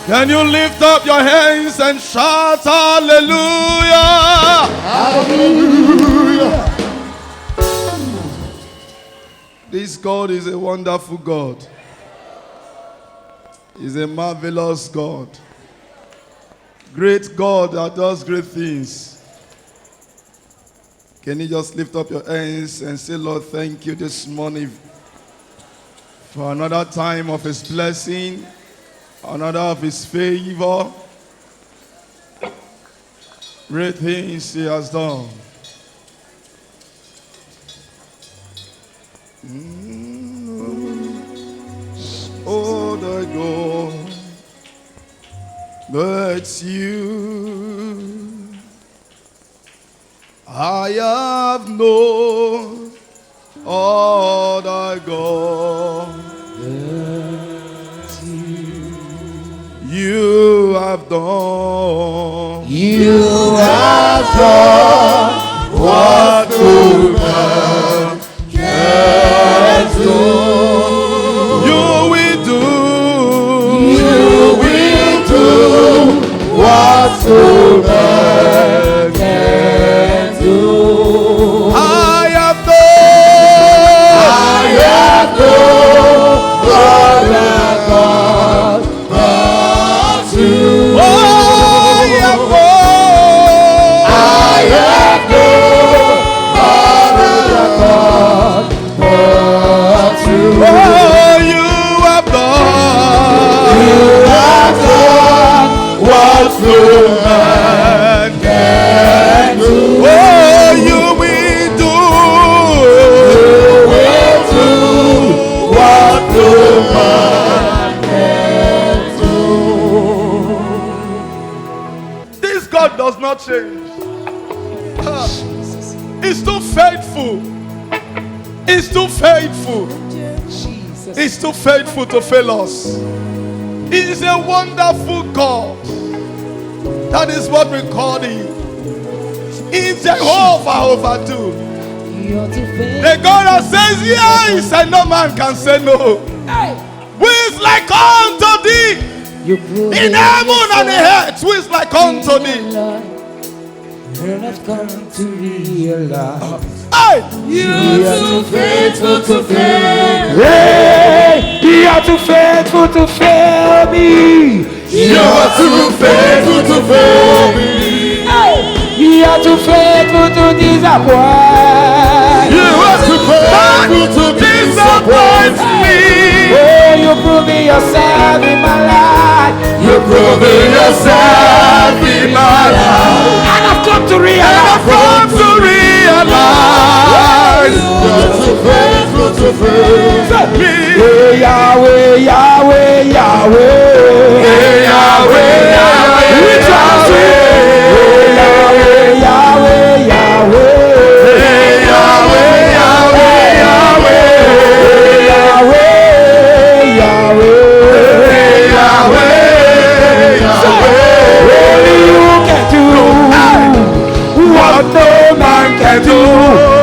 Can you lift up your hands and shout hallelujah? Hallelujah. This God is a wonderful God. He's a marvelous God. Great God that does great things. Can you just lift up your hands and say, Lord, thank you this morning for another time of His blessing, another of His favor. Great things He has done. Oh, the God, that's you. I have known all thy God. You have done. You have done what no man can do. You will do. You will do what no man can do. I have done. I have done what that God brought to. Oh, I have done. I have done what that God brought to. Oh, you have done. You have done what no man can do. Oh, you will do. Will do what no man can do. This God does not change. He's too faithful. He's too faithful. He's too faithful to fail us. He's a wonderful God. That is what we call Him. He's Jehovah overdo. The God that says yes and no man can say no. Who is like unto thee in heaven and in earth? Who is like unto thee? You're not come to realize Hey! You are too faithful to fail. hey, you are too faithful to fail me. You are too faithful to fail me. You are too faithful to disappoint. You are too faithful to disappoint me. Oh, you're proving yourself in my life. You're proving yourself in my life. And I've come to And realize. I've come to realize You're too faithful to fail me. Hey, Yahweh, Yahweh, Yahweh. Hey, Yahweh, Yahweh, We trust you. Yahweh. Hey, Yahweh, Yahweh, Yahweh. Hey, Yahweh, Yahweh, Yahweh. Yahweh, Yahweh. Hey, Yahweh, Yahweh. Only you can do what no man can do.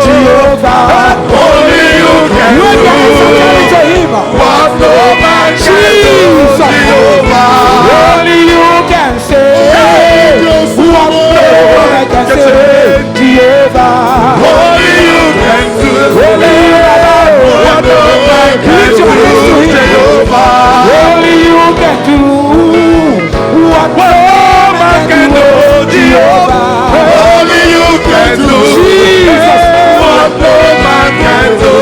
Jehovah, Only you can you do can something to him. what no man can do, Jesus, Jehovah. only you can say what no man can say. Jehovah, Only you can do only you alone. what no man can Lift your hands to do, him. Jehovah. Only you can do what no man can do. Jehovah. Only you can do Jesus. what no man can do,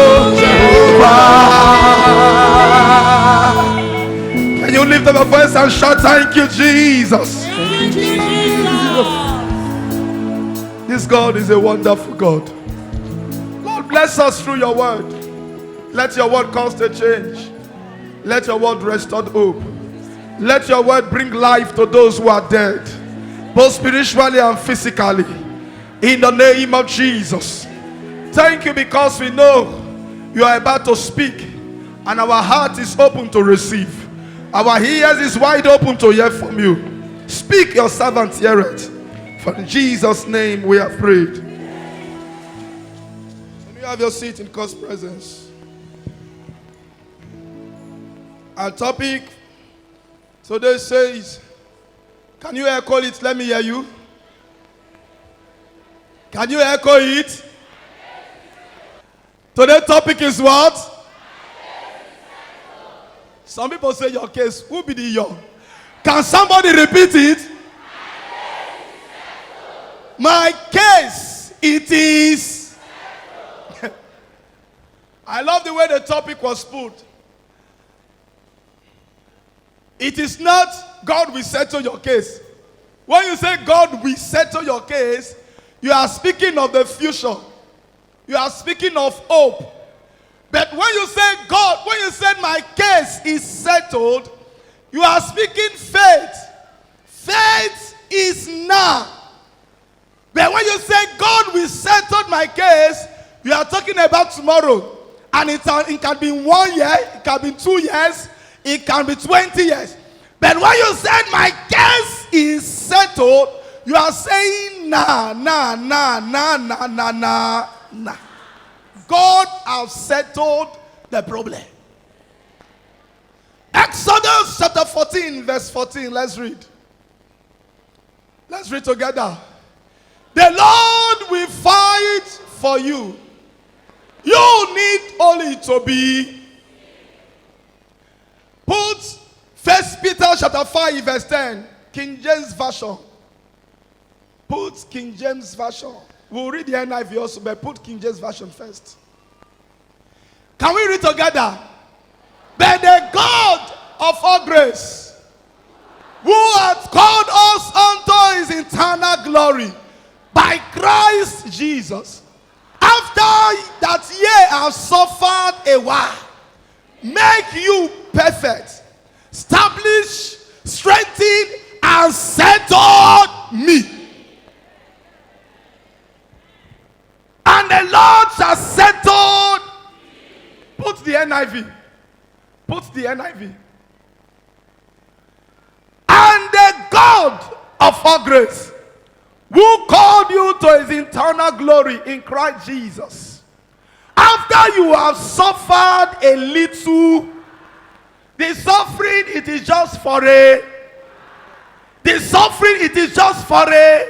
Jehovah. Can you lift up your voice and shout, thank you, Jesus? This God is a wonderful God. Lord, bless us through your word. Let your word cause a change. Let your word restore hope. Let your word bring life to those who are dead, both spiritually and physically. In the name of Jesus. Thank you because we know you are about to speak and our heart is open to receive. Our ears is wide open to hear from you. Speak, your servant heareth. For in Jesus' name we have prayed. Can you have your seat in God's presence? Our topic Today says, can you echo it? Let me hear you. Can you echo it? Today's topic is what? Some people say your case. Who be the young? Can somebody repeat it? My case, it is. I love the way the topic was put. It is not God will settle your case. When you say God will settle your case, you are speaking of the future. You are speaking of hope. But when you say God, when you said my case is settled, you are speaking faith. Faith is now. But when you say God will settle my case, you are talking about tomorrow. And it can be 1 year, it can be 2 years, it can be 20 years. But when you said my case is settled, you are saying nah. God has settled the problem. Exodus chapter 14, verse 14. Let's read. Let's read together. The Lord will fight for you. You need only to be. Put 1 Peter chapter 5, verse 10. King James Version. Put King James Version. We'll read the NIV also, but put King James Version first. Can we read together? But the God of all grace, who hath called us unto his eternal glory by Christ Jesus, after that ye have suffered a while, make you perfect, establish, strengthen, and settle me. And the Lord shall settle. Put the NIV. Put the NIV. And the God of all grace, who called you to his eternal glory in Christ Jesus, after you have suffered a little, the suffering it is just for a, the suffering it is just for a,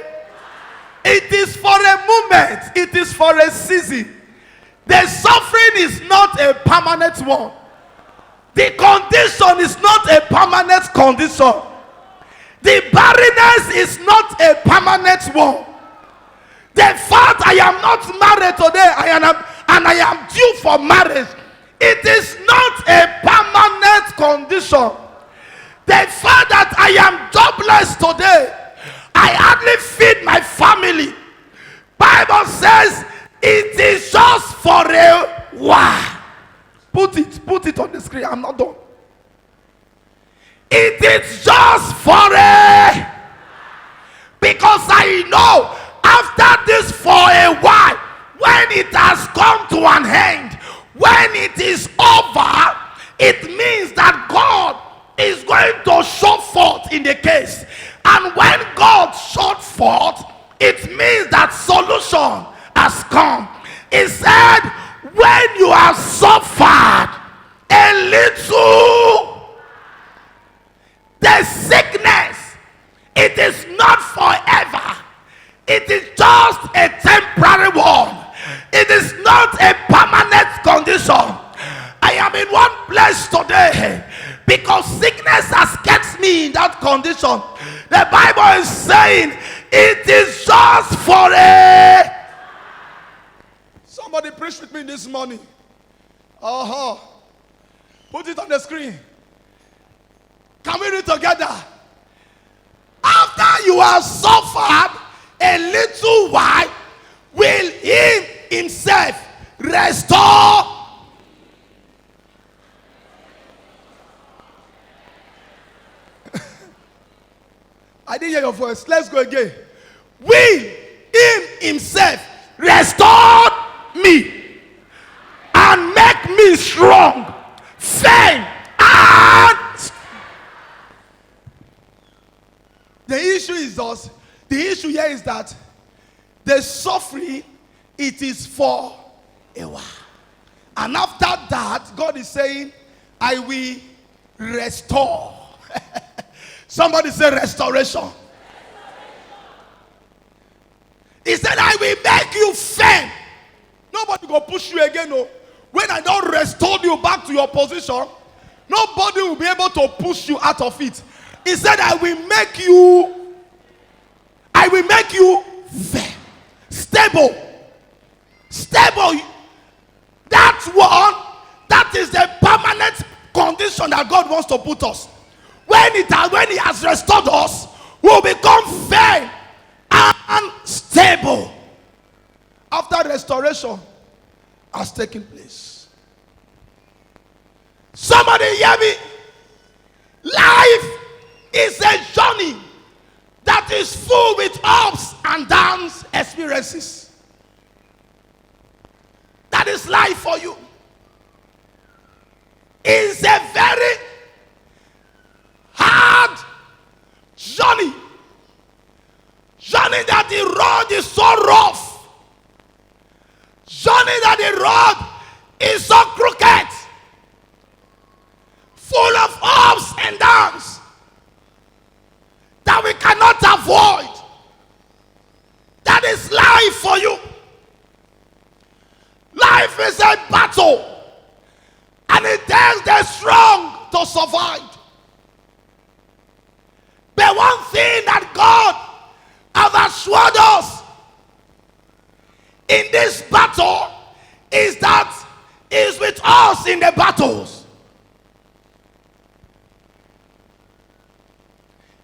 it is for a moment, it is for a season. The suffering is not a permanent one. The condition is not a permanent condition. The barrenness is not a permanent one. The fact I am not married today, I am due for marriage, it is not a permanent condition. The fact that I am jobless today, I hardly feed my family, Bible says it is just for a while. Put it on the screen. I'm not done. It is just for a, because I know after this for a while, when it has come to an end, when it is over, it means that God is going to show forth in the case. And when God showed forth, it means that solution has come. He said, when you have suffered a little, the sickness, it is not forever. It is just a temporary one. It is not a permanent condition. I am in one place today because sickness has kept me in that condition. The Bible is saying it is just for a. Somebody preach with me this morning. Put it on the screen. Can we read together? After you have suffered a little while, will he himself restore. I didn't hear your voice. Let's go again. Will him himself restore me and make me strong, firm, and the issue is us. The issue here is that the suffering, it is for a while. And after that, God is saying, I will restore. Somebody say restoration. He said, I will make you firm. Nobody go push you again. No. When I don't restore you back to your position, nobody will be able to push you out of it. He said, I will make you firm, stable. Stable. That one, that is the permanent condition that God wants to put us. When He has restored us, we will become firm and stable. After restoration has taken place. Somebody hear me. Life is a journey that is full with ups and downs experiences. That is life for you. It's a very hard journey. Journey that the road is so rough. Journey that the road is so crooked. Full of ups and downs that we cannot avoid. That is life for you. Life is a battle, and it takes the strong to survive. But one thing that God has assured us in this battle is that He is with us in the battles.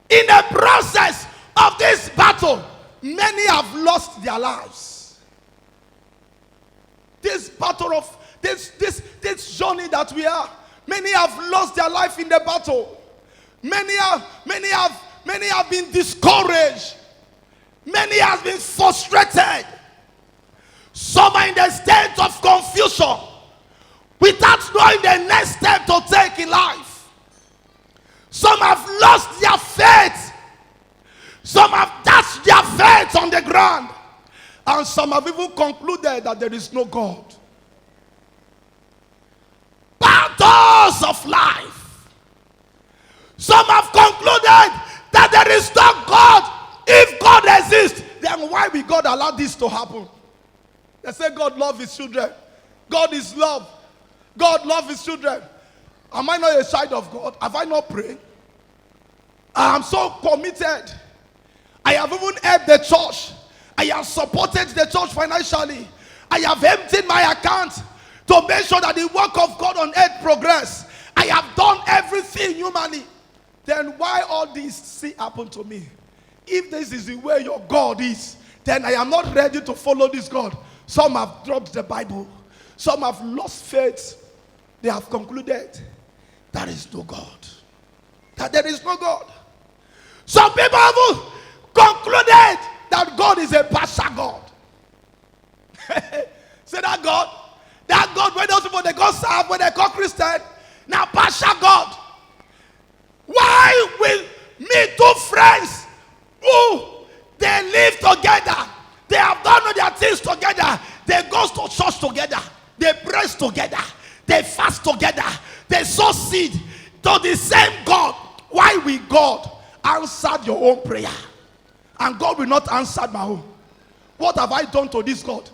In the process of this battle, many have lost their lives. This battle of this journey that we are, many have lost their life in the battle. Many have been discouraged. Many have been frustrated. Some are in the state of confusion without knowing the next step to take in life. Some have lost their faith. Some have dashed their faith on the ground. And some have even concluded that there is no God. Battles of life. Some have concluded that there is no God. If God exists, then why will God allow this to happen? They say God loves His children. God is love. God loves His children. Am I not a child of God? Have I not prayed? I am so committed. I have even helped the church. I have supported the church financially. I have emptied my account to make sure that the work of God on earth progress. I have done everything humanly. Then why all this see happen to me? If this is the way your God is, then I am not ready to follow this God. Some have dropped the Bible. Some have lost faith. They have concluded there is no God. That there is no God. Some people have concluded that God is a partial God. Say that God when those people they go serve, when they call Christian, now partial God. Why will me two friends who they live together, they have done all their things together, they go to church together, they pray together, they fast together, they sow seed to the same God. Why will God answer your own prayer? And God will not answer my own. What have I done to this God?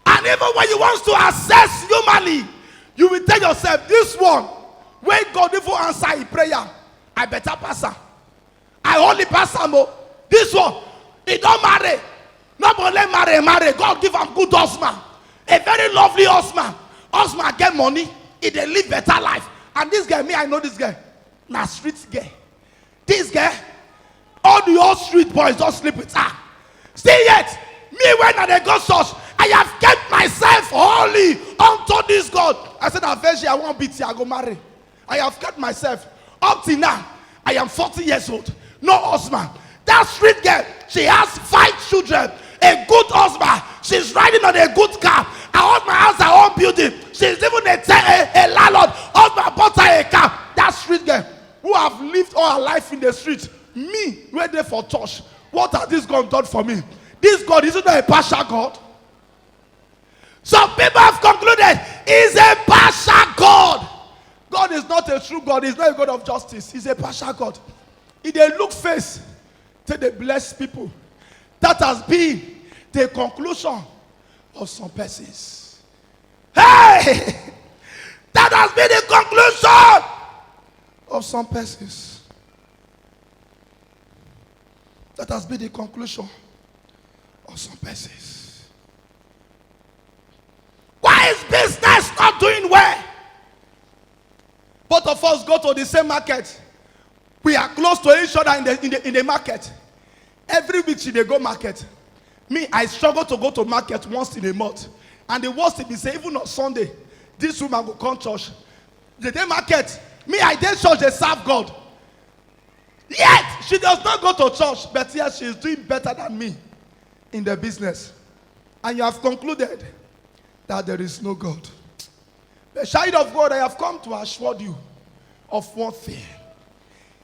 And even when you want to assess humanly, you will tell yourself, this one, when God even answer a prayer, I better pass him. I only pass him. This one, he don't marry. Not only marry. God give him good husband. A very lovely husband. Husband get money. He dey live better life. And this guy, me, I know this guy. Nah, street guy. This guy, all the old street boys don't sleep with her. Still yet, me when I go church, I have kept myself holy unto this God. I said, eventually I won't beat you, I go marry. I have kept myself. Up till now, I am 40 years old. No husband. That street girl, she has 5 children. A good husband. She's riding on a good car. Her husband has her own building. She's even a landlord. Husband bought her a car. That street girl who have lived all her life in the street. Me, we're there for church. What has this God done for me? This God, isn't a partial God? Some people have concluded he's a partial God. God is not a true God. He's not a God of justice. He's a partial God. If they look face, till they bless people. That has been the conclusion of some persons. Hey! That has been the conclusion of some persons. That has been the conclusion of some persons. Why is business not doing well? Both of us go to the same market. We are close to each other in the market. Every week she dey go market. Me, I struggle to go to market once in a month. And the worst thing is say, even on Sunday, this woman will come church. The day market, me, I dey church, they serve God. Yet, she does not go to church, but yet she is doing better than me in the business. And you have concluded that there is no God. The child of God, I have come to assure you of one thing.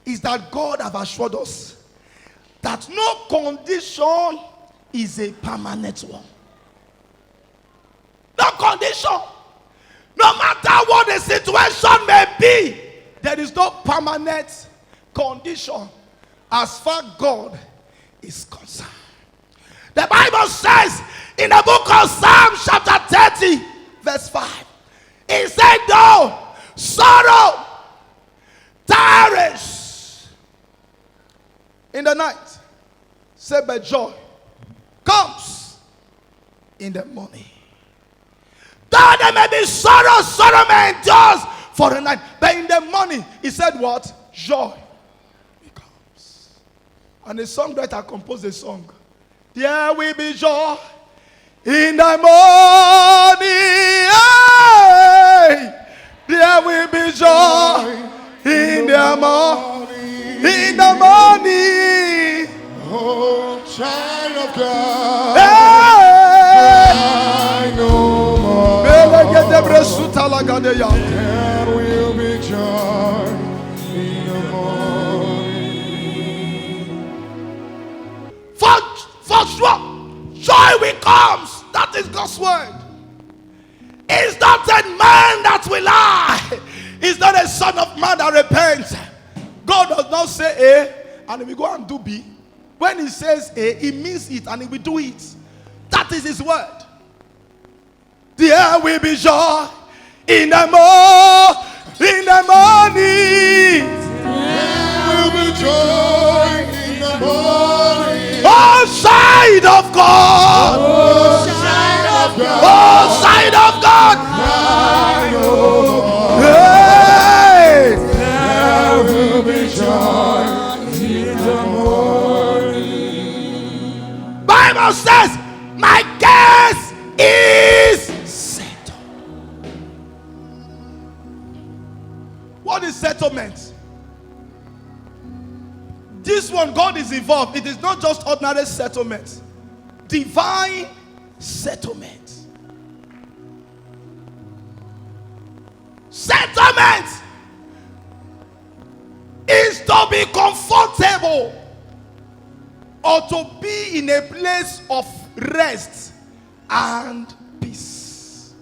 Is that God have assured us that no condition is a permanent one. No condition. No matter what the situation may be, there is no permanent condition as far as God is concerned. The Bible says in the book of Psalms chapter 30 verse 5, it said, though sorrow tarries in the night, say, but joy comes in the morning. Though there may be sorrow, sorrow may endure for the night, but in the morning, he said what? Joy comes. And the songwriter composed a song. There will be joy in the morning. Hey! There will be joy in the morning. In the morning. Oh, child of God. Hey! I know more. There will be joy in the morning. For sure, joy will come. That is God's word. It's not a man that will lie. It's not a son of man that repents. God does not say A and we go and do B. When he says A, he means it and he will do it. That is his word. There will be joy in the morning. There will be joy in the morning. Oh, side of God. Oh, child of God. Oh, side of God. I know more. Hey. There will be joy in the morning. Bible says, my case is settled. What is settlement? This one, God is involved. It is not just ordinary settlement. Divine settlement. Settlement is to be comfortable or to be in a place of rest and peace.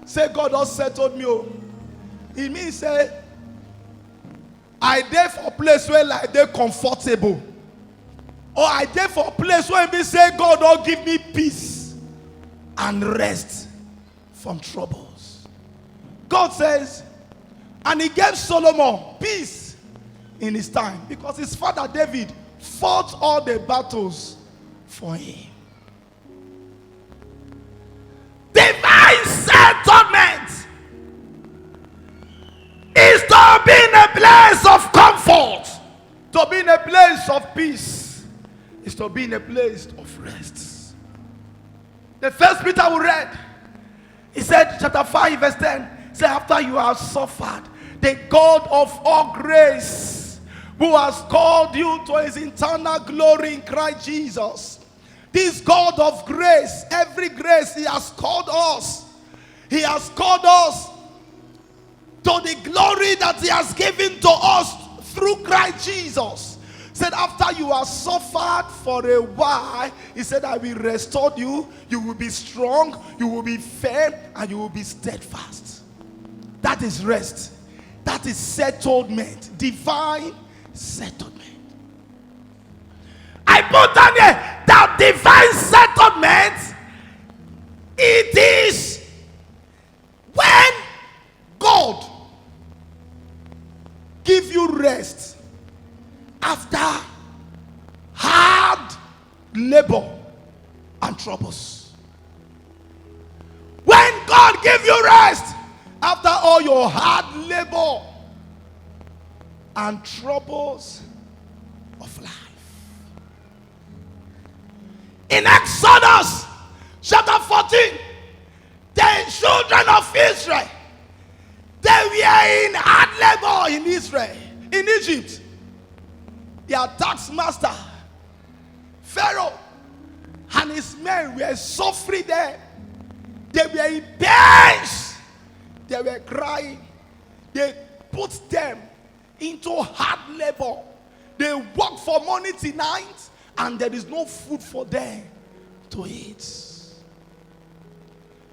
Say, God has settled me. It means say, I there for a place where like they comfortable. Or I there for a place where we say, God don't give me peace and rest from troubles. God says, and he gave Solomon peace in his time because his father David fought all the battles for him. Divine settlement is to be in a place of comfort, to be in a place of peace, is to be in a place of rest. The first Peter we read, he said, chapter 5 verse 10, say, after you have suffered, the God of all grace, who has called you to his eternal glory in Christ Jesus. This God of grace, every grace he has called us. He has called us to the glory that he has given to us through Christ Jesus. Said after you have suffered for a while, he said, I will restore you. You will be strong, you will be firm, and you will be steadfast. That is rest. That is settlement. Divine settlement. you, Daniel, that divine settlement, it is when God give you rest after hard labor and troubles. When God give you rest after all your hard labor and troubles of life. In Exodus chapter 14, the children of Israel, they were in hard labor in Israel, in Egypt. Their tax master, Pharaoh, and his men were suffering there. They were in pains. They were crying. They put them into hard labor. They work for money tonight, and there is no food for them to eat.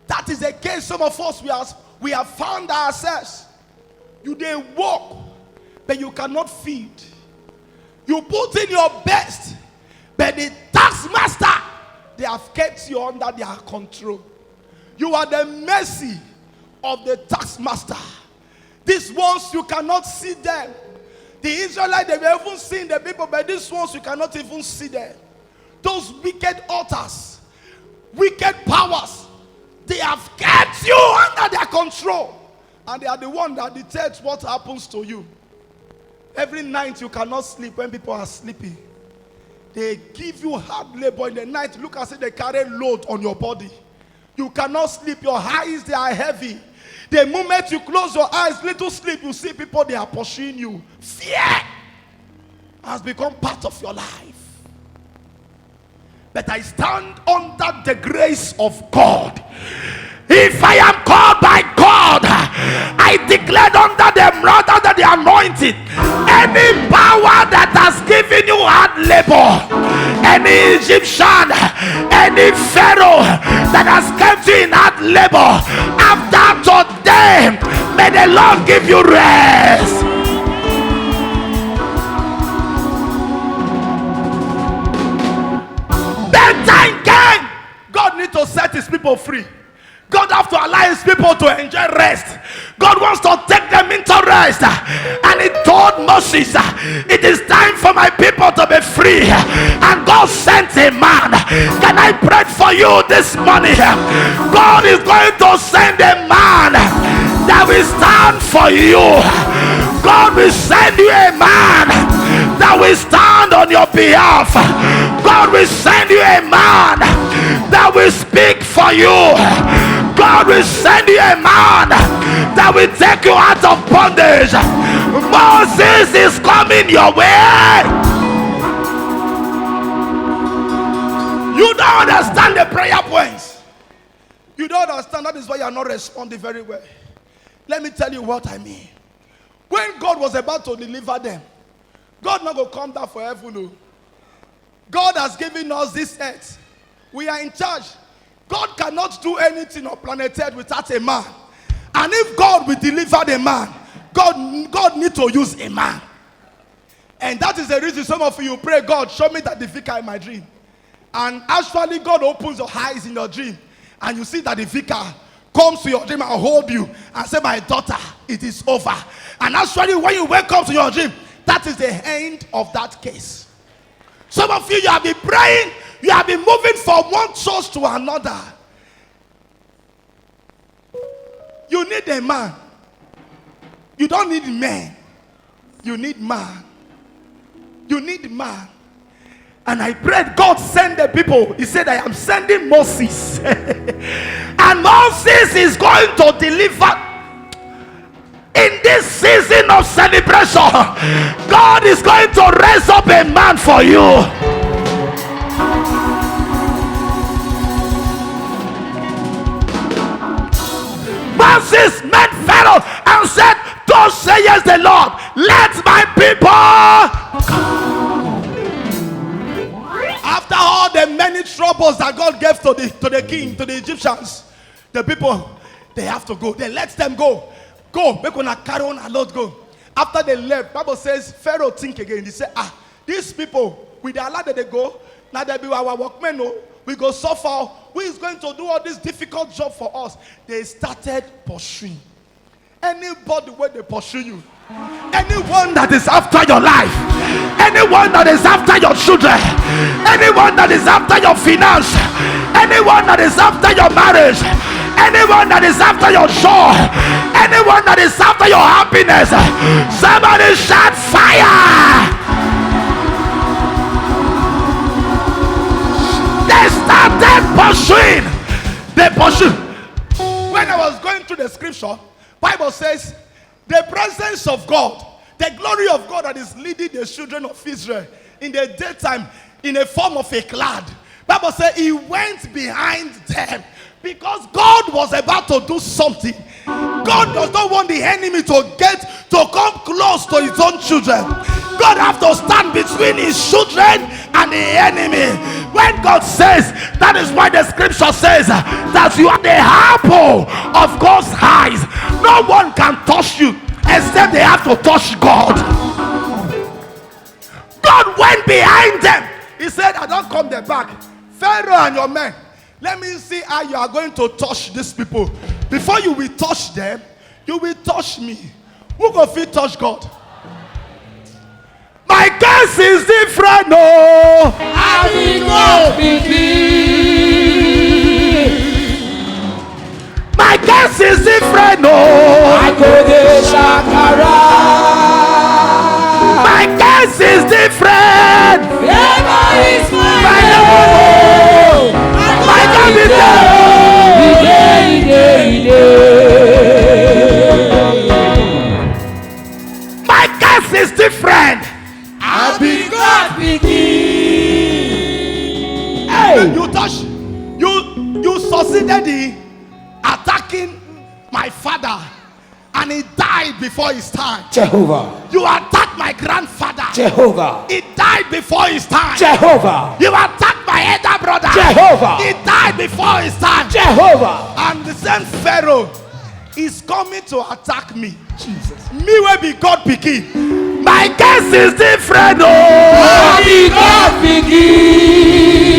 That is the case. Some of us, we have found ourselves. You they work, but you cannot feed. You put in your best, but the tax master, they have kept you under their control. You are the mercy of the tax master. These ones, you cannot see them. The Israelites, they were even seeing the people, but these ones, you cannot even see them. Those wicked altars, wicked powers, they have kept you under their control. And they are the one that dictates what happens to you. Every night you cannot sleep when people are sleeping. They give you hard labor in the night. Look as if they carry load on your body. You cannot sleep. Your eyes, they are heavy. The moment you close your eyes, little sleep, you see people, they are pursuing you. Fear has become part of your life. But I stand under the grace of God. If I am called by God, I declared under the murder that the anointed, any power that has given you hard labor, any Egyptian, any Pharaoh that has kept you in hard labor, after today, may the Lord give you rest. Bedtime came. God needs to set his people free. God has to allow his people to enjoy rest. God wants to take them into rest. And he told Moses, it is time for my people to be free. And God sent a man. Can I pray for you this morning? God is going to send a man that will stand for you. God will send you a man that will stand on your behalf. God will send you a man that will speak for you. God will send you a man that will take you out of bondage. Moses is coming your way. You don't understand the prayer points. You don't understand. That is why you are not responding very well. Let me tell you what I mean. When God was about to deliver them, God not going to come down for heaven. No. God has given us this earth. We are in charge. God cannot do anything on planet Earth without a man. And if God will deliver the man, God needs to use a man. And that is the reason some of you pray, God, show me that the vicar in my dream. And actually, God opens your eyes in your dream. And you see that the vicar comes to your dream and hold you and say, my daughter, it is over. And actually, when you wake up to your dream, that is the end of that case. Some of you have been praying, you have been moving from one church to another. You need a man. You don't need men. You need man. You need man. And I prayed, God send the people. He said, I am sending Moses. And Moses is going to deliver. In this season of celebration, God is going to raise up a man for you. Moses met Pharaoh and said, thus says the Lord, let my people come. After all the many troubles that God gave to the king, to the Egyptians, the people, they have to go. They let them go. Go, make una carry on a lot go. After they left, Bible says Pharaoh think again. He said, these people, with the Allah that they go, Now they be our workmen, no. We go suffer. Who is going to do all this difficult job for us? They started pursuing. Anybody where they pursue you, anyone that is after your life, anyone that is after your children, anyone that is after your finance, anyone that is after your marriage, anyone that is after your joy, anyone that is after your happiness, somebody shout fire. They started pursuing. They pursued. When I was going through the scripture, Bible says the presence of God, the glory of God that is leading the children of Israel in the daytime in a form of a cloud. Bible says he went behind them because God was about to do something. God does not want the enemy to come close to his own children. God have to stand between his children and the enemy. When God says, that is why the scripture says that you are the apple of God's eyes. No one can touch you except they have to touch God. God went behind them. He said, I don't come there back. Pharaoh and your men, let me see how you are going to touch these people. Before you will touch them, you will touch me. Who go fit touch God? My case is different, no. I will not My case is different, no. I go to Shakara. My case is different. Never is my My God is different. My case is different. I be God begin. Hey, you touch, you succeeded in attacking my father, and he died before his time. Jehovah. You attacked my grandfather. Jehovah. He died before his time. Jehovah. You attacked my elder brother. Jehovah. He died before his time. Jehovah. And the same Pharaoh is coming to attack me. Jesus. Me will be God picking. My case is different. Oh, I be God begin.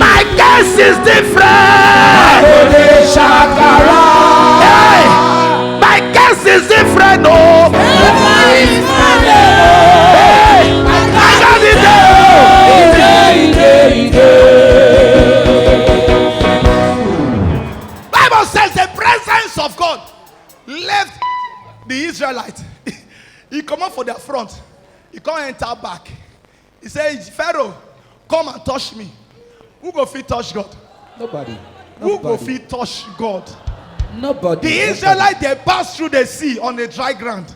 my case is different. Ode Shakara. Hey, my case is different. Oh, Never is my hey, my God is different. Bible says the presence of God left the Israelites. He come up for their front. He can't enter back. He said, Pharaoh, come and touch me. Who go fit touch God? Nobody. Who go fit touch God? Nobody. The Israelites, they passed through the sea on the dry ground.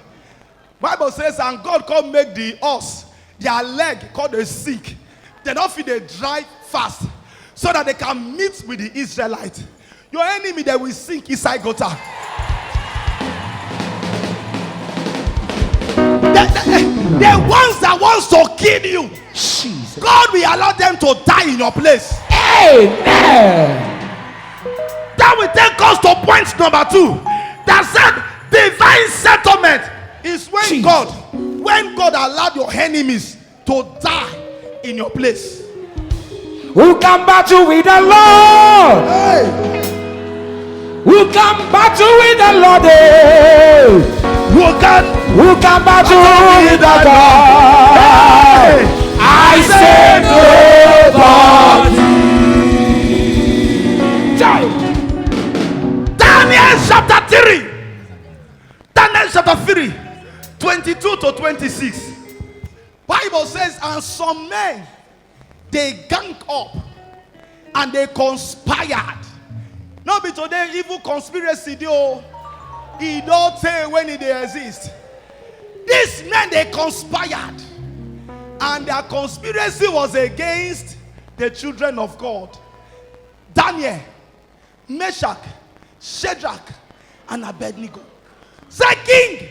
Bible says, and God come make the horse, their leg called a sink. They don't feel they dry fast so that they can meet with the Israelites. Your enemy, they will sink inside gutter. The ones that wants to kill you, Jesus. God will allow them to die in your place. Amen. That will take us to point number 2. That said, divine settlement is when Jesus. God allowed your enemies to die in your place. Who can battle with the Lord? Hey. Who can battle with the Lord? Eh? Who can battle with the God? Hey. I say nobody. Daniel chapter 3. Daniel chapter 3, 22 to 26. Bible says, and some men, they gang up and they conspired. Not be today evil conspiracy though. He don't say when it exists. These men, they conspired, and their conspiracy was against the children of God. Daniel, Meshach, Shadrach, and Abednego. Say, King,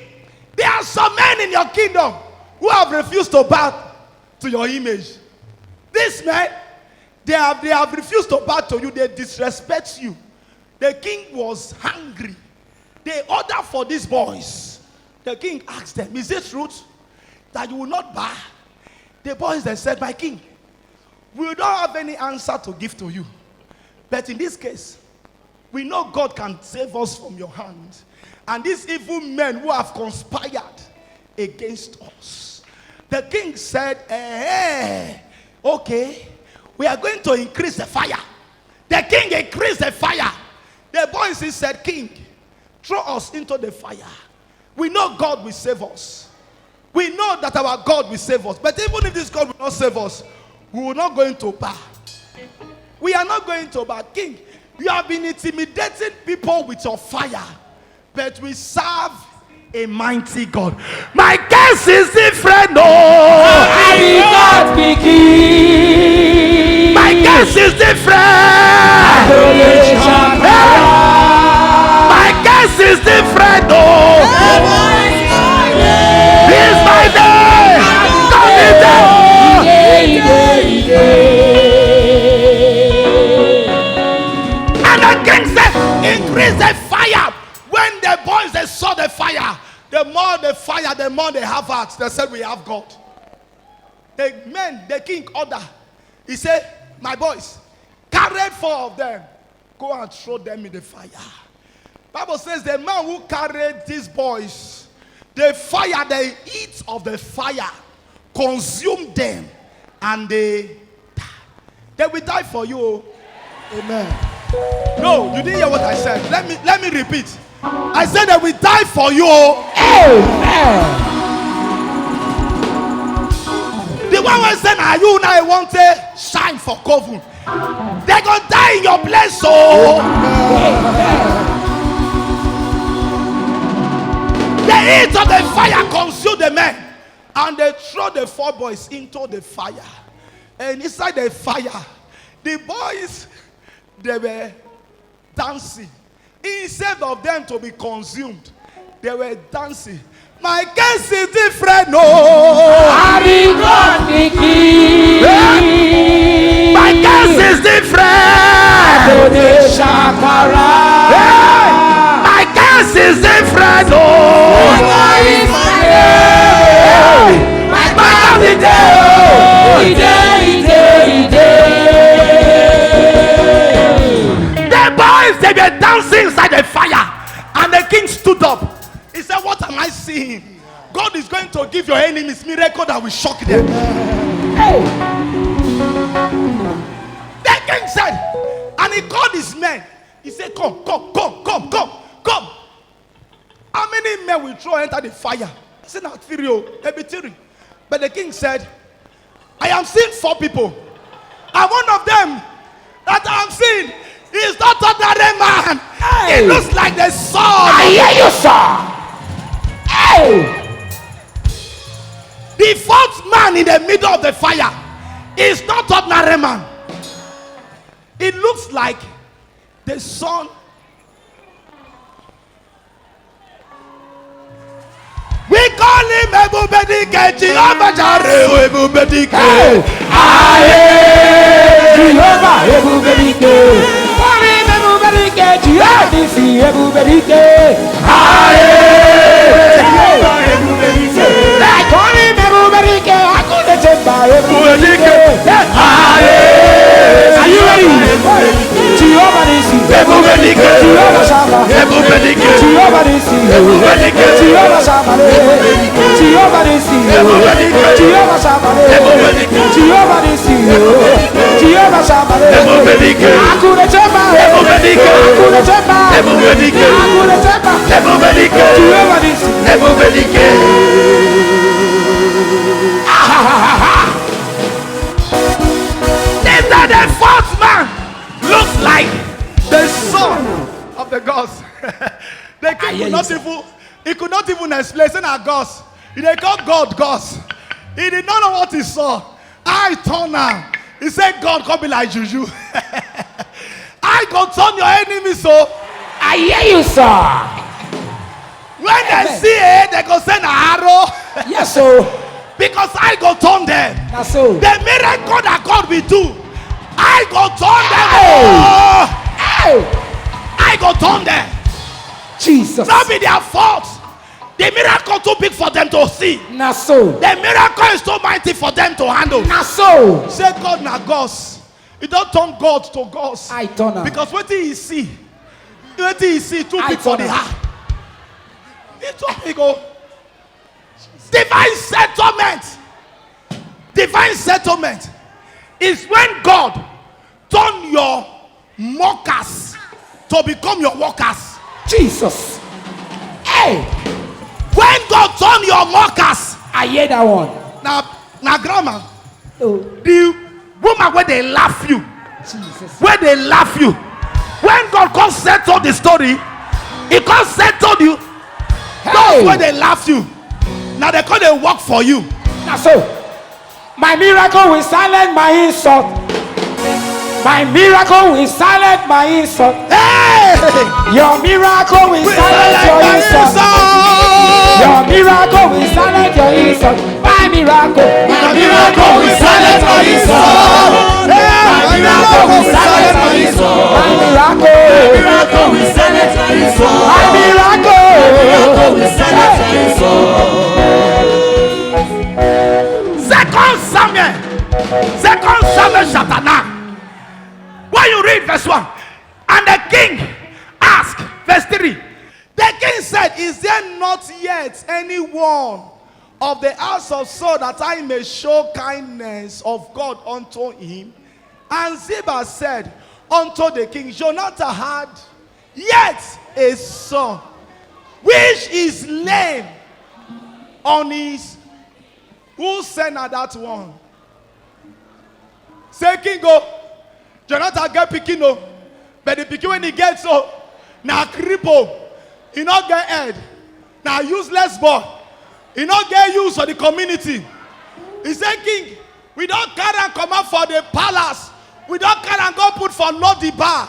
there are some men in your kingdom who have refused to bow to your image. These men, they have refused to bow to you. They disrespect you. The king was hungry. They ordered for these boys. The king asked them, is it truth that you will not bow? The boys then said, my king, We don't have any answer to give to you. But in this case, we know God can save us from your hand. And these evil men who have conspired against us. The king said, okay, we are going to increase the fire. The king increased the fire. The boys said, king, throw us into the fire. We know God will save us. We know that our God will save us. But even if this God will not save us, we will not go into bow. We are not going to bow. King, you have been intimidating people with your fire. But we serve a mighty God. My case is different, no. I did not begin. My case is different. My case is different, no. This is my day. Come in there. And the king said, increase the fire. When the boys they saw the fire, the more the fire, the more they have hearts. They said, we have God. The king order. He said, my boys, carry 4 of them. Go and throw them in the fire. Bible says the man who carried these boys, the fire, the heat of the fire consumed them. And they will die for you. Amen. No, you didn't hear what I said. Let me repeat. I said they will die for you. Amen. The one who said, are you now want to shine for coven? They're going to die in your place. So the heat of the fire consumed the men. And they throw the 4 boys into the fire. And inside the fire, the boys, they were dancing. Instead of them to be consumed, they were dancing. My case is different, no. I did not begin. My case is different. My case is different, no. The boys, they were dancing inside the fire. And the king stood up. He said, what am I seeing? God is going to give your enemies miracle that will shock them. The king said, and he called his men. He said, come. How many men will throw enter the fire? He said, not 3, maybe 3. But the king said, I am seeing 4 people. And one of them that I am seeing is not ordinary man. It looks like the son. I hear you, sir. The 4th man in the middle of the fire is not ordinary man. It looks like the son. We call him Ebubedike, Jehovah Jireh, Ebubedike. Jehovah Ebubedike. Call him Ebubedike, Jehovah Nisi Ebubedike. Jehovah Ebubedike. Call him Ebubedike, Akunechemba Ebubedike. Are you ready? Jehovah Nisi Ebubedike. Jehovah Shammah Ebubedike. Jehovah Nisi Ebubedike. Jehovah Shammah Jehovah Nisi Jehovah Shammah Jehovah Nisi Jehovah Shammah Akunechemba Ebubedike. Akunechemba Ebubedike. Akunechemba Ebubedike. Jehovah Nisi Ebubedike. This is the 4th man. Looks like the son of the gods. The king could not even explain. Say na gods. They called God gods. He did not know what he saw. I turn now. He said, God come be like juju. I go turn your enemies. So I hear you, sir. when they see it, they go send an arrow. Yes, sir. Because I go turn them. That's so. The miracle that God will do, I go turn them. I go turn them. Jesus. Not be their fault. The miracle too big for them to see. Na so. The miracle is too mighty for them to handle. Na so. Say God na gods. You don't turn God to gods. I turn am. Because what he see too I big for turn the am. heart. It's too big. Oh. Divine settlement. Divine settlement is when God turn your mockers to become your workers. Jesus. Hey. When God turn your mockers. I hear that one. Now grandma, Oh. the woman where they laugh you, Jesus. where they laugh you, when God come settle the story, he come settle you. Those where they laugh you, now they come they work for you. Na so. My miracle will silence my insult. My miracle will silence my insult. Hey! Your miracle will silence your insult. Your miracle will silence your insult. My miracle. My miracle will silence my insult. My miracle will silence my insult. My miracle. Miracle will silence my insult. My miracle. Miracle will silence my insult. Second Samuel chapter 9. When you read verse 1, and the king asked, verse 3. The king said, is there not yet any one of the house of Saul that I may show kindness of God unto him? And Ziba said unto the king, Jonathan had yet a son, which is lame on his. Who sent at that one? Say king go. Jonathan get pikin o, but the pikin when he gets so now cripple. He not get head. Now useless boy. He not get use for the community. He said, king, we don't carry and come out for the palace. We don't carry and go put for Lodibar.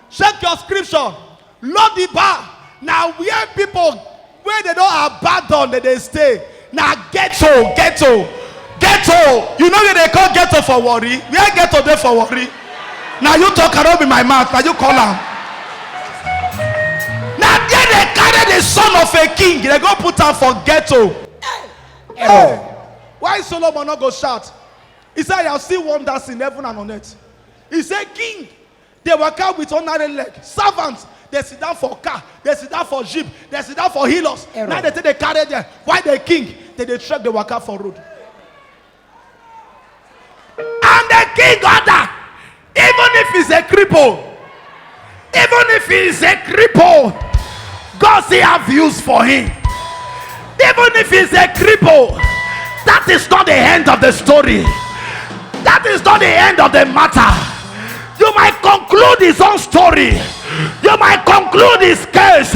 Check your scripture. Lodibar. Now where people where they don't abandon that they stay. Now ghetto. You know what they call ghetto for worry? Where ghetto there for worry? Now you talk around in my mouth. Now you call him. Now there they carry the son of a king. They go put him for ghetto. Hey. Why Solomon not go shout? He said, I have seen wonders in heaven and on earth. He said, king, they work out with ordinary leg. Servants, they sit down for car, they sit down for jeep, they sit down for healers. Now they take the carry there. Why the king? They trek the work out for road. And the king order, even if he's a cripple, God still have use for him. Even if he's a cripple, that is not the end of the story. That is not the end of the matter. You might conclude his own story. You might conclude his case.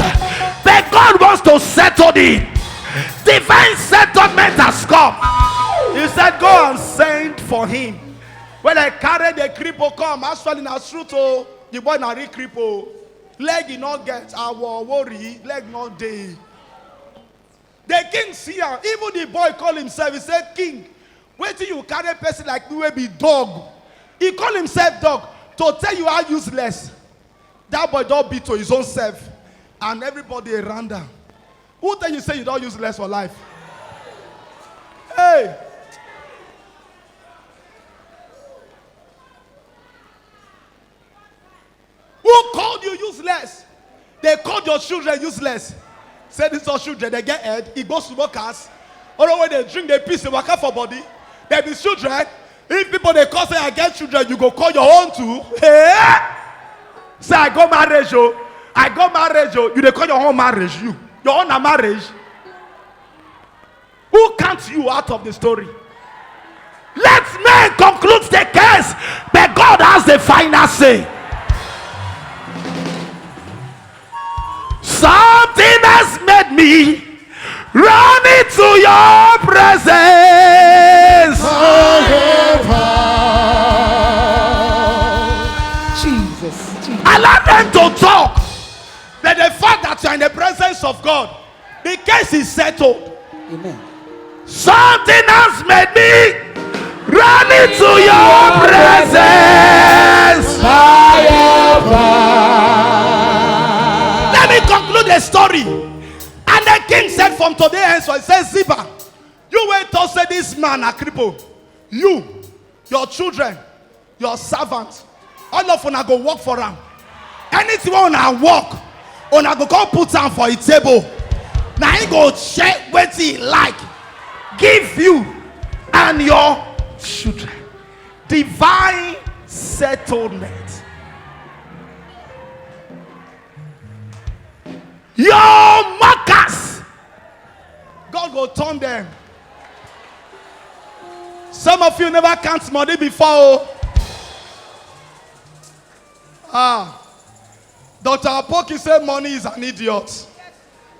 But God wants to settle it. Divine settlement has come. He said, go and send for him. When I carry the cripple come, actually na truth oh, the boy na real cripple. Leg he not get, I will worry, leg not day. The king see her, even the boy call himself, he said, king, wait till you carry a person like me will be dog. He call himself dog to tell you how useless. That boy don't be to his own self. And everybody around him. Who tell you say you don't useless for life? Hey. Who called you useless? They called your children useless. Say these are children, they get head, it goes to workers. Or when they drink, they piss, they work out for body. They be children. If people they call say I get children, you go call your own too. Hey! Say I got marriage, oh. I got marriage, oh. You they call your own marriage, you. Your own marriage. Who counts you out of the story? Let men conclude the case, but God has the final say. Something has made me run into your presence. Jesus. Allow them to talk. But the fact that you are in the presence of God, the case is settled. Amen. Something has made me run into your presence. Let me conclude the story. And the king said, from today henceforth, he says, Ziba, you wait to say this man a cripple. You, your children, your servants, all of una go work for him. Anything una work, una go come put am for a table. Now he go check what he like. Give you and your children. Divine settlement. Your mockers, God will turn them. Some of you never count money before. Dr. Apoki said money is an idiot.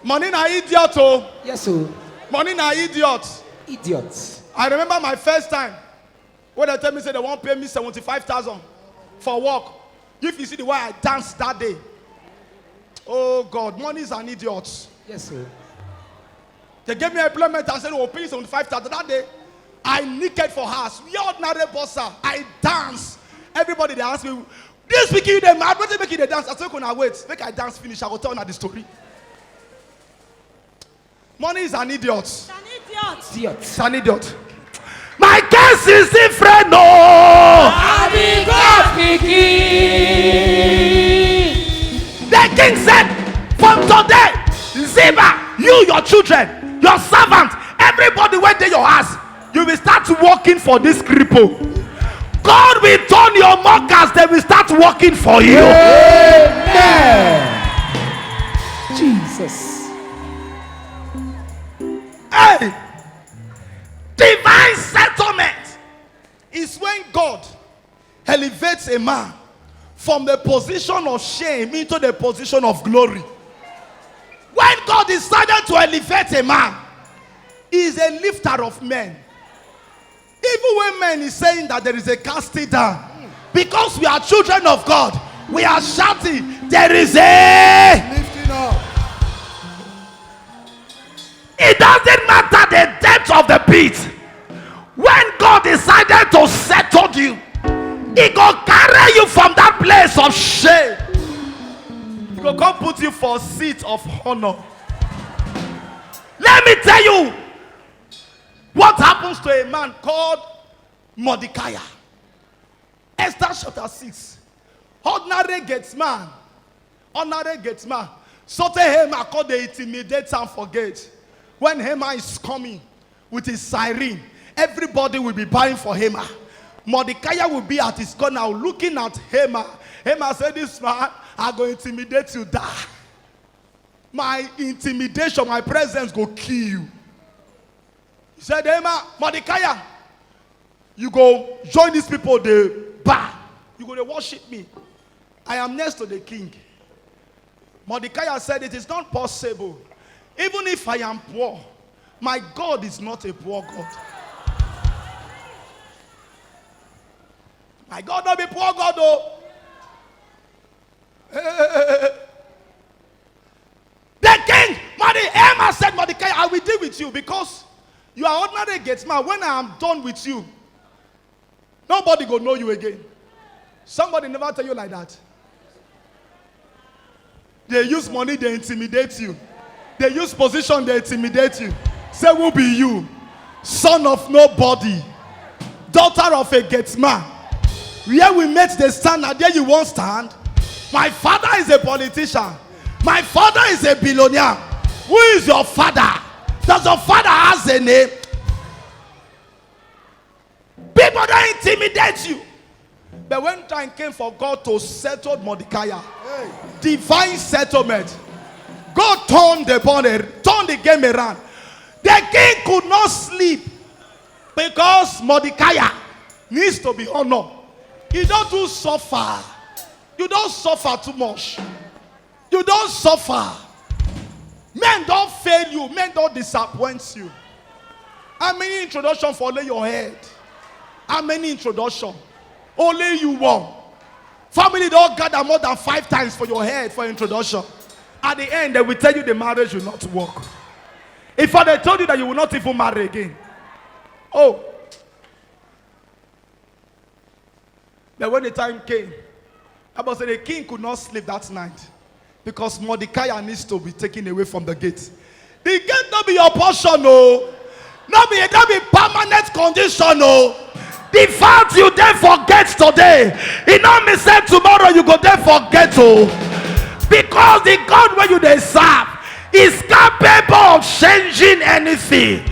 Money na idiot, oh. Yes, sir. Money na idiot. Idiots. I remember my first time when they tell me say they won't pay me 75,000 for work. If you see the way I danced that day, oh God, money is an idiot. Yes, sir. They gave me employment. I said, we'll pay 75,000 that day. I naked for house. We ordinary bossa. I dance. Everybody they ask me, this week you them mad. What they make you they dance? I said, "Can I wait? Make I dance finish. I will tell you the story." Money is an idiot. It's an idiot. Idiot. It's an idiot. My case is different, no. I be God speaking. The king said, from today, Ziba, you, your children, your servants, everybody went to your house. You will start working for this cripple. God will turn your mockers, they will start working for you. Amen. Jesus. Hey, divine settlement is when God elevates a man from the position of shame into the position of glory. When God decided to elevate a man, he is a lifter of men. Even when man is saying that there is a casting down, because we are children of God, we are shouting, there is a lifting up. It doesn't matter the depth of the pit. When God decided to settle you, He go carry you from that place of shame. He go come put you for a seat of honor. Let me tell you what happens to a man called Mordecai. Esther chapter 6. Ordinary gets man. So to Haman called the intimidate and forget. When Haman is coming with his siren, everybody will be buying for Haman. Mordecai will be at his corner looking at Haman. Haman said, this man, I'm going to intimidate you, die. My intimidation, my presence will kill you. He said, Haman, Mordecai, you go join these people, they bow. You go to worship me. I am next to the king. Mordecai said, it is not possible. Even if I am poor, my God is not a poor God. My God not be poor God, though. The king, Haman said, Mordecai, I will deal with you because you are ordinary gates man. When I am done with you, nobody go know you again. Somebody never tell you like that. They use money, they intimidate you. They use position, they intimidate you. Say, who be you? Son of nobody. Daughter of a gate man. Where we met the stand, and there you won't stand. My father is a politician. My father is a billionaire. Who is your father? Does your father has a name? People don't intimidate you. But when time came for God to settle Mordecai, divine settlement, God turned the game around. The king could not sleep because Mordecai needs to be honored. You don't do suffer. You don't suffer too much. You don't suffer. Men don't fail you. Men don't disappoint you. How many introductions for only your head? How many introductions? Only you one. Family don't gather more than 5 times for your head for introduction. At the end, they will tell you the marriage will not work. If they told you that you will not even marry again. Oh. But when the time came, I must say the king could not sleep that night because Mordecai needs to be taken away from the gate. The gate not be your portion, no. Not be permanent condition, no. The fact you then forget today, it not mean say tomorrow you go there forget, oh. Because the God where you they serve is capable of changing anything.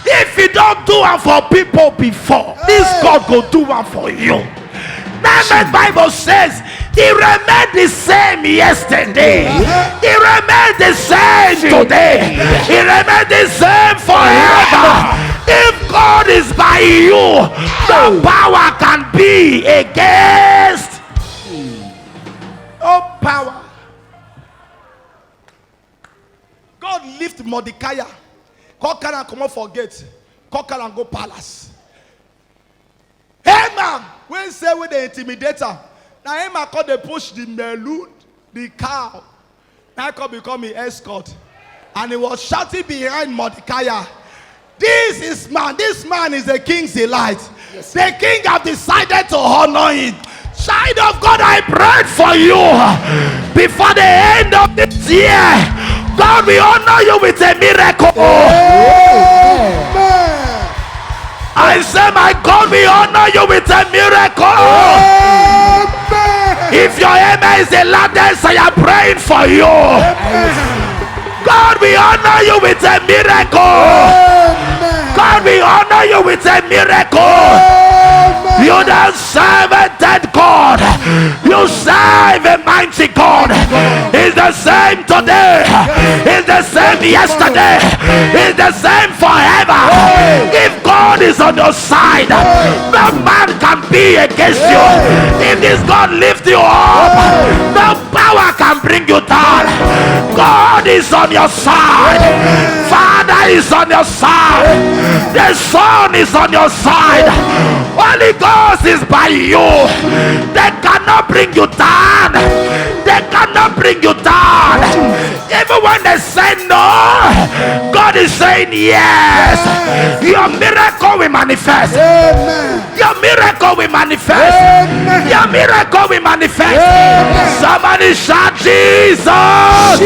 If you don't do it for people before, this God go do it for you. The Bible says he remained the same yesterday. He remained the same today. He remained the same forever. If God is by you, no power can be against. No power. God lift Mordecai. God can come up for gate. God can go palace. Haman, when say with the intimidator, now Haman called they push the melon, the cow. Now could become his escort. And he was shouting behind Mordecai. This man is the king's delight. Yes. The king have decided to honor him. Child of God, I prayed for you. Before the end of this year, God will honor you with a miracle. Amen. I say, my God will honor you with a miracle. Amen. If your amen is the loudest, I am praying for you. Amen. God will honor you with a miracle. Amen. God will honor you with a miracle. Amen. You don't serve a dead God. You serve a mighty God. He's the same today. He's the same yesterday. He's the same forever. If God is on your side, no man can be against you. If this God lift you up, no power can bring you down. God is on your side. Father is on your side. The Son is on your side. Holy Ghost is by you. They cannot bring you down. They cannot bring you down. Even when they say no, God is saying yes. Your miracle will manifest. Your miracle will manifest. Your miracle will manifest. Somebody shout Jesus.